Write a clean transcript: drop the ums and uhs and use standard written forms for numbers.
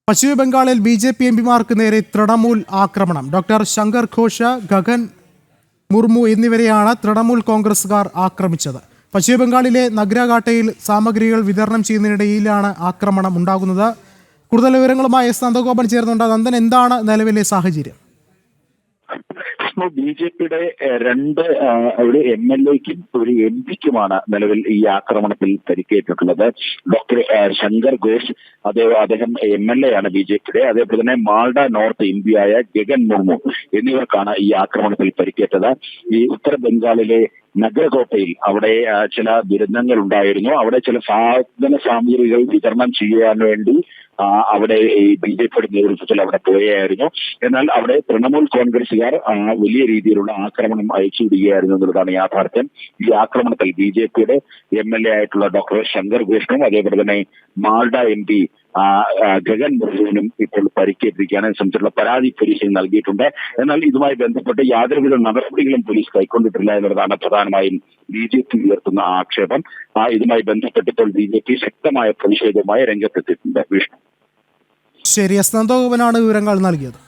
പശ്ചിമബംഗാളിൽ BJP എംപിമാർക്ക് നേരെ തൃണമൂൽ ആക്രമണം. ഡോക്ടർ ശങ്കർ ഘോഷ്, ഗഗൻ മുർമു എന്നിവരെയാണ് തൃണമൂൽ കോൺഗ്രസുകാർ ആക്രമിച്ചത്. പശ്ചിമബംഗാളിലെ നഗ്രാഘാട്ടയിൽ സാമഗ്രികൾ വിതരണം ചെയ്യുന്നതിനിടയിലാണ് ആക്രമണം ഉണ്ടാകുന്നത്. കൂടുതൽ വിവരങ്ങളുമായി നന്ദഗോപൻ ചേർന്നുണ്ട്. നന്ദൻ, എന്താണ് നിലവിലെ സാഹചര്യം? BJPയുടെ രണ്ട് ഒരു MLAയ്ക്കും ഒരു MP-ക്കുമാണ് നിലവിൽ ഈ ആക്രമണത്തിൽ പരിക്കേറ്റിട്ടുള്ളത്. ഡോക്ടർ ശങ്കർ ഘോഷ്, അദ്ദേഹം MLA ആണ് BJPയുടെ. അതേപോലെ തന്നെ മാൾഡ നോർത്ത് MP-യായ ഗഗൻ മുർമു എന്നിവർക്കാണ് ഈ ആക്രമണത്തിൽ പരിക്കേറ്റത്. ഈ ഉത്തര ബംഗാളിലെ നഗരകോട്ടയിൽ അവിടെ ചില ദുരന്തങ്ങൾ ഉണ്ടായിരുന്നു. അവിടെ ചില സാധന സാമഗ്രികൾ വിതരണം ചെയ്യാൻ വേണ്ടി അവിടെ ഈ BJPയുടെ നേതൃത്വത്തിൽ അവിടെ പോയായിരുന്നു. എന്നാൽ അവിടെ തൃണമൂൽ കോൺഗ്രസുകാർ വലിയ രീതിയിലുള്ള ആക്രമണം അയച്ചുവിടുകയായിരുന്നു എന്നുള്ളതാണ് യാഥാർത്ഥ്യം. ഈ ആക്രമണത്തിൽ BJPയുടെ MLA ആയിട്ടുള്ള ഡോക്ടർ ശങ്കർ ഘോഷിനും അതേപോലെ തന്നെ മാൾഡ MP ഗഗൻ മുർമുവിനും ഇപ്പോൾ പരിക്കേറ്റിരിക്കുകയാണ്. സംബന്ധിച്ചുള്ള പരാതി പോലീസിന് നൽകിയിട്ടുണ്ട്. എന്നാൽ ഇതുമായി ബന്ധപ്പെട്ട് യാതൊരുവിധ നടപടികളും പോലീസ് കൈക്കൊണ്ടിട്ടില്ല എന്നുള്ളതാണ് പ്രധാനമായും BJP ഉയർത്തുന്ന ആക്ഷേപം. ഇതുമായി ബന്ധപ്പെട്ട് ഇപ്പോൾ BJP ശക്തമായ പ്രതിഷേധവുമായി രംഗത്തെത്തിയിട്ടുണ്ട്. വിഷ്ണു. ശരി, നന്ദഗോപനാണ് വിവരങ്ങൾ നൽകിയത്.